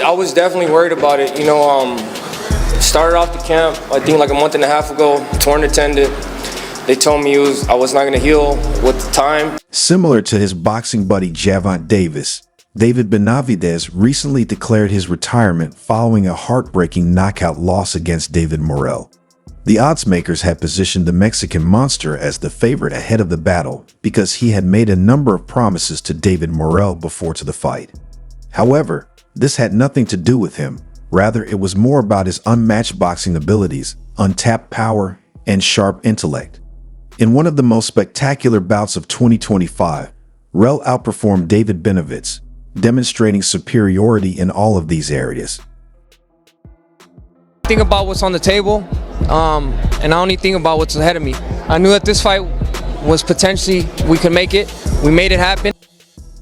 I was definitely worried about it. Started off the camp, I think like a month and a half ago, torn the tendon. They told me I was not going to heal with the time. Similar to his boxing buddy Gervonta Davis, David Benavidez recently declared his retirement following a heartbreaking knockout loss against David Morrell. The odds makers had positioned the Mexican monster as the favorite ahead of the battle because he had made a number of promises to David Morrell before the fight. However, this had nothing to do with him. Rather, it was more about his unmatched boxing abilities, untapped power, and sharp intellect. In one of the most spectacular bouts of 2025, Morrell outperformed David Benavidez, demonstrating superiority in all of these areas. Think about what's on the table, and I only think about what's ahead of me. I knew that this fight was potentially, we could make it. We made it happen.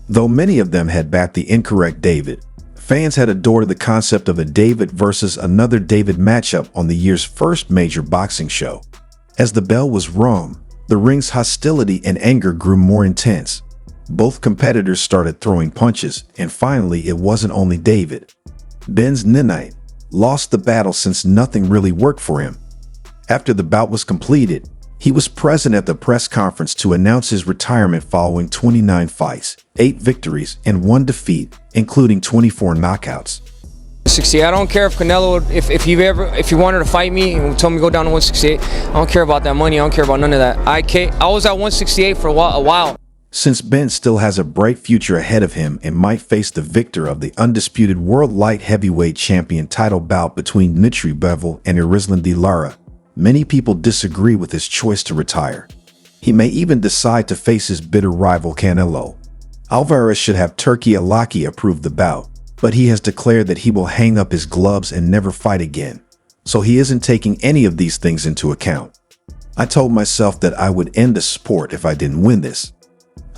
Though many of them had backed the incorrect David, fans had adored the concept of a David versus another David matchup on the year's first major boxing show. As the bell was rung, the ring's hostility and anger grew more intense. Both competitors started throwing punches, and finally it wasn't only David. Ben's Ninite lost the battle since nothing really worked for him. After the bout was completed, he was present at the press conference to announce his retirement following 29 fights, 8 victories, and 1 defeat, including 24 knockouts. 168. I don't care if Canelo, if he wanted to fight me and told me to go down to 168. I don't care about that money. I don't care about none of that. I was at 168 for a while. Since Ben still has a bright future ahead of him and might face the victor of the undisputed world light heavyweight champion title bout between Dmitry Bivol and Irislan De Lara, many people disagree with his choice to retire. He may even decide to face his bitter rival Canelo. Alvarez should have Turki Alaki approve the bout, but he has declared that he will hang up his gloves and never fight again, so he isn't taking any of these things into account. I told myself that I would end the sport if I didn't win this.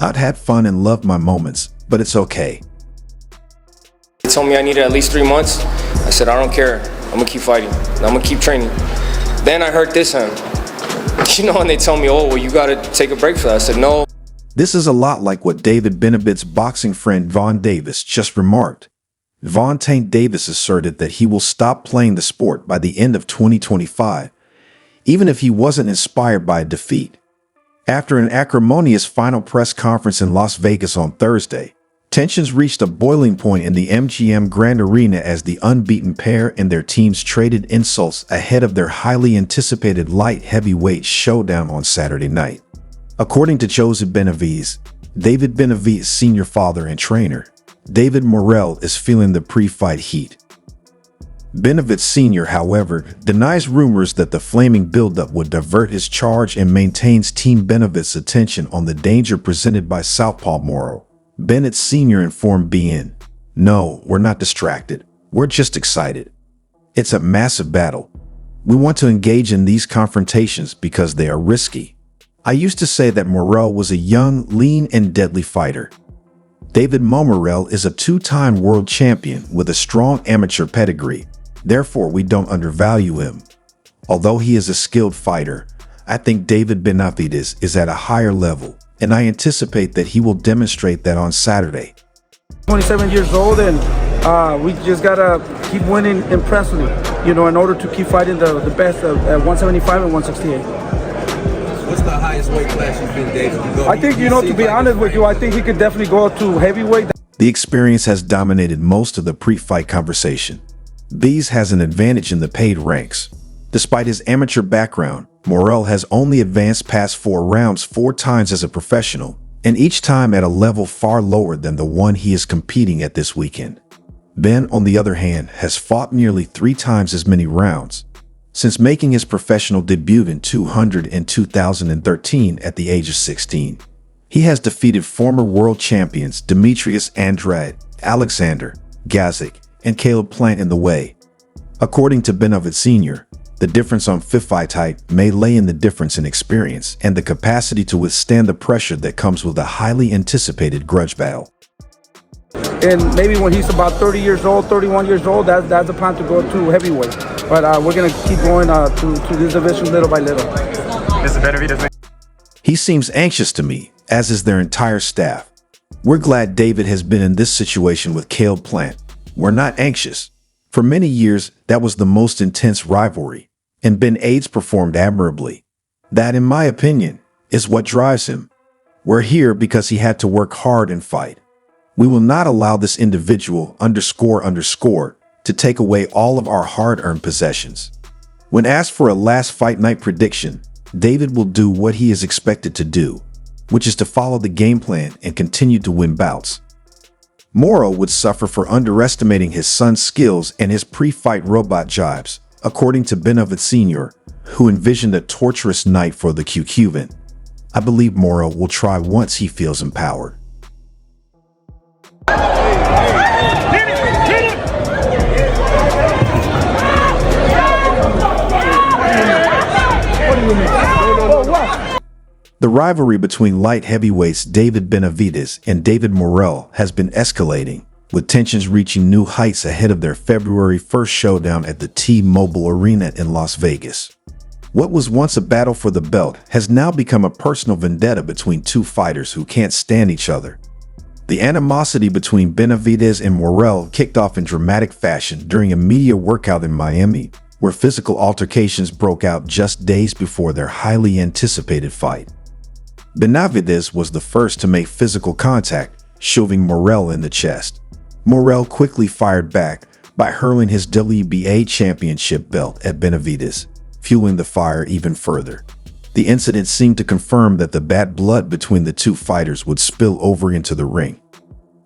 I'd had fun and loved my moments, but it's okay. They told me I needed at least 3 months. I said, I don't care. I'm going to keep fighting. I'm going to keep training. Then I heard this, and they told me, oh, well, you got to take a break for that. I said, no. This is a lot like what David Benavidez's boxing friend Von Davis just remarked. Von Tank Davis asserted that he will stop playing the sport by the end of 2025, even if he wasn't inspired by a defeat. After an acrimonious final press conference in Las Vegas on Thursday, tensions reached a boiling point in the MGM Grand Arena as the unbeaten pair and their teams traded insults ahead of their highly anticipated light heavyweight showdown on Saturday night. According to Joseph Benavidez, David Benavidez's senior father and trainer, David Morrell, is feeling the pre-fight heat. Benavidez Sr., however, denies rumors that the flaming buildup would divert his charge and maintains Team Benavidez's attention on the danger presented by Southpaw Morrell. Bennett Sr. informed BN, "No, we're not distracted. We're just excited. It's a massive battle. We want to engage in these confrontations because they are risky. I used to say that Morrell was a young, lean, and deadly fighter. David Morrell is a 2-time world champion with a strong amateur pedigree. Therefore, we don't undervalue him. Although he is a skilled fighter, I think David Benavidez is at a higher level, and I anticipate that he will demonstrate that on Saturday." 27 years old, and we just gotta keep winning impressively, in order to keep fighting the best at 175 and 168. What's the highest weight class you've been, David? I think, to be honest with you, I think he could definitely go to heavyweight. The experience has dominated most of the pre-fight conversation. Bees has an advantage in the paid ranks. Despite his amateur background, Morrell has only advanced past 4 rounds 4 times as a professional, and each time at a level far lower than the one he is competing at this weekend. Ben, on the other hand, has fought nearly 3 times as many rounds. Since making his professional debut in 2013 at the age of 16, he has defeated former world champions Demetrius Andrade, Alexander Gazek, and Caleb Plant in the way. According to Benavidez Sr., the difference on fight height may lay in the difference in experience and the capacity to withstand the pressure that comes with a highly anticipated grudge battle. And maybe when he's about 30 years old, 31 years old, that's the plan to go to heavyweight. But we're going to keep going to this division little by little. He seems anxious to me, as is their entire staff. We're glad David has been in this situation with Caleb Plant. were not anxious. For many years, that was the most intense rivalry, and Benavidez performed admirably. That, in my opinion, is what drives him. We're here because he had to work hard and fight. We will not allow this individual to take away all of our hard-earned possessions. When asked for a last fight night prediction, David will do what he is expected to do, which is to follow the game plan and continue to win bouts. Morrell would suffer for underestimating his son's skills and his pre-fight robot jibes, according to Benavidez Sr., who envisioned a torturous night for the Cuban. I believe Morrell will try once he feels empowered. The rivalry between light heavyweights David Benavidez and David Morrell has been escalating, with tensions reaching new heights ahead of their February 1st showdown at the T-Mobile Arena in Las Vegas. What was once a battle for the belt has now become a personal vendetta between two fighters who can't stand each other. The animosity between Benavidez and Morrell kicked off in dramatic fashion during a media workout in Miami, where physical altercations broke out just days before their highly anticipated fight. Benavidez was the first to make physical contact, shoving Morrell in the chest. Morrell quickly fired back by hurling his WBA championship belt at Benavidez, fueling the fire even further. The incident seemed to confirm that the bad blood between the two fighters would spill over into the ring.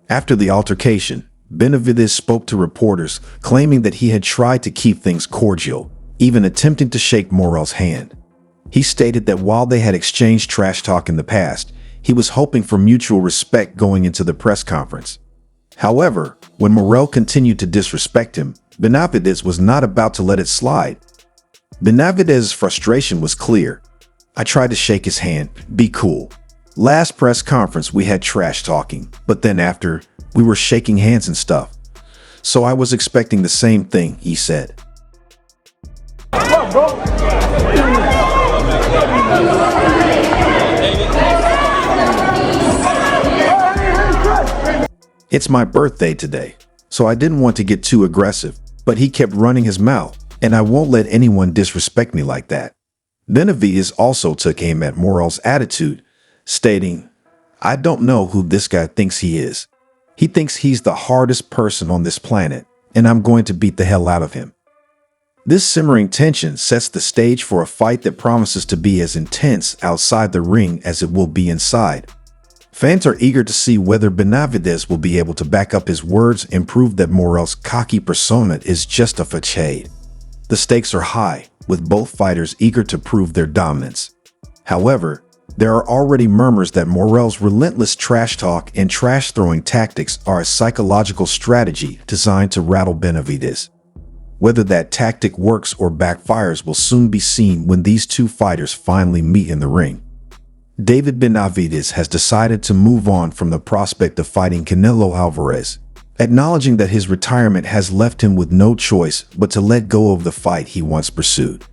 After the altercation, Benavidez spoke to reporters, claiming that he had tried to keep things cordial, even attempting to shake Morrell's hand. He stated that while they had exchanged trash talk in the past, he was hoping for mutual respect going into the press conference. However, when Morrell continued to disrespect him, Benavidez was not about to let it slide. Benavidez's frustration was clear. I tried to shake his hand, be cool. Last press conference we had trash talking, but then after, we were shaking hands and stuff. So I was expecting the same thing, he said. It's my birthday today, so I didn't want to get too aggressive, but he kept running his mouth, and I won't let anyone disrespect me like that. Benavidez also took aim at Morrell's attitude, stating, I don't know who this guy thinks he is. He thinks he's the hardest person on this planet, and I'm going to beat the hell out of him. This simmering tension sets the stage for a fight that promises to be as intense outside the ring as it will be inside. Fans are eager to see whether Benavidez will be able to back up his words and prove that Morrell's cocky persona is just a facade. The stakes are high, with both fighters eager to prove their dominance. However, there are already murmurs that Morrell's relentless trash talk and trash-throwing tactics are a psychological strategy designed to rattle Benavidez. Whether that tactic works or backfires will soon be seen when these two fighters finally meet in the ring. David Benavidez has decided to move on from the prospect of fighting Canelo Alvarez, acknowledging that his retirement has left him with no choice but to let go of the fight he once pursued.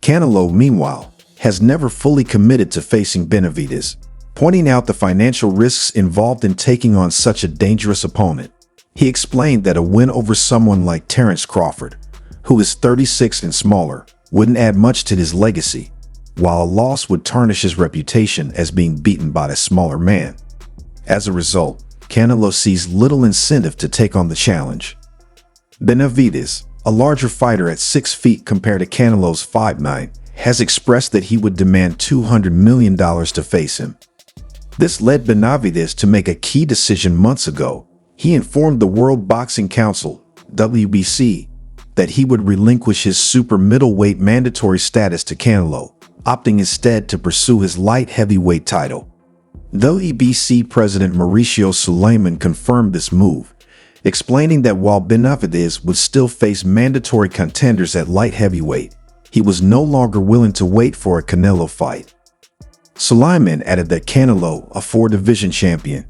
Canelo, meanwhile, has never fully committed to facing Benavidez, pointing out the financial risks involved in taking on such a dangerous opponent. He explained that a win over someone like Terence Crawford, who is 36 and smaller, wouldn't add much to his legacy, while a loss would tarnish his reputation as being beaten by a smaller man. As a result, Canelo sees little incentive to take on the challenge. Benavidez, a larger fighter at 6 feet compared to Canelo's 5'9", has expressed that he would demand $200 million to face him. This led Benavidez to make a key decision months ago. He informed the World Boxing Council, WBC, that he would relinquish his super middleweight mandatory status to Canelo, opting instead to pursue his light heavyweight title. WBC President Mauricio Suleiman confirmed this move, explaining that while Benavidez would still face mandatory contenders at light heavyweight, he was no longer willing to wait for a Canelo fight. Suleiman added that Canelo, a 4-division champion,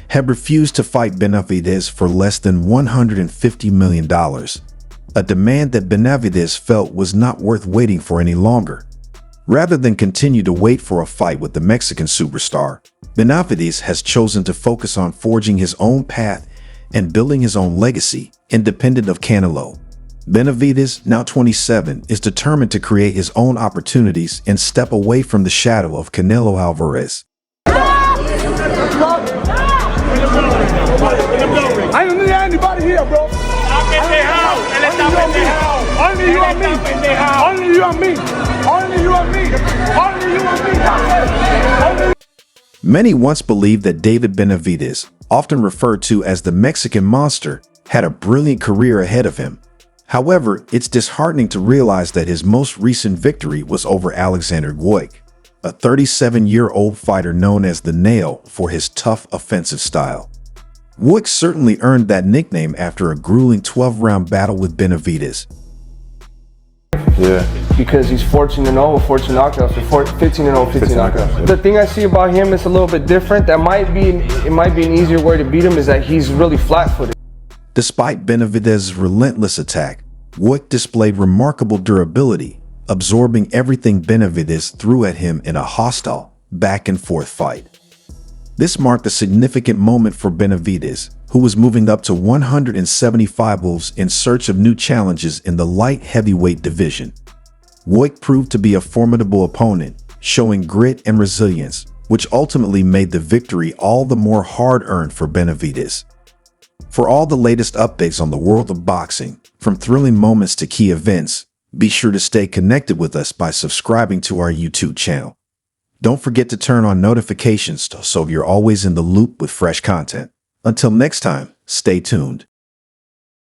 had refused to fight Benavidez for less than $150 million, a demand that Benavidez felt was not worth waiting for any longer. Rather than continue to wait for a fight with the Mexican superstar, Benavidez has chosen to focus on forging his own path and building his own legacy, independent of Canelo. Benavidez, now 27, is determined to create his own opportunities and step away from the shadow of Canelo Alvarez. I don't need anybody here, bro. Only you and me. Only you and me. Only you and me. Only you and me. Many once believed that David Benavidez, often referred to as the Mexican Monster, had a brilliant career ahead of him. However, it's disheartening to realize that his most recent victory was over Alexander Wojcik, a 37-year-old fighter known as the Nail for his tough offensive style. Wojcik certainly earned that nickname after a grueling 12-round battle with Benavidez. Yeah. Because he's 14-0 with 14 knockouts, 15-0 with 15 knockouts. The thing I see about him is a little bit different. It might be an easier way to beat him is that he's really flat-footed. Despite Benavidez's relentless attack, Wojcik displayed remarkable durability, absorbing everything Benavidez threw at him in a hostile, back-and-forth fight. This marked a significant moment for Benavidez, who was moving up to 175 kilos in search of new challenges in the light heavyweight division. Wojcik proved to be a formidable opponent, showing grit and resilience, which ultimately made the victory all the more hard-earned for Benavidez. For all the latest updates on the world of boxing, from thrilling moments to key events, be sure to stay connected with us by subscribing to our YouTube channel. Don't forget to turn on notifications so you're always in the loop with fresh content. Until next time, stay tuned.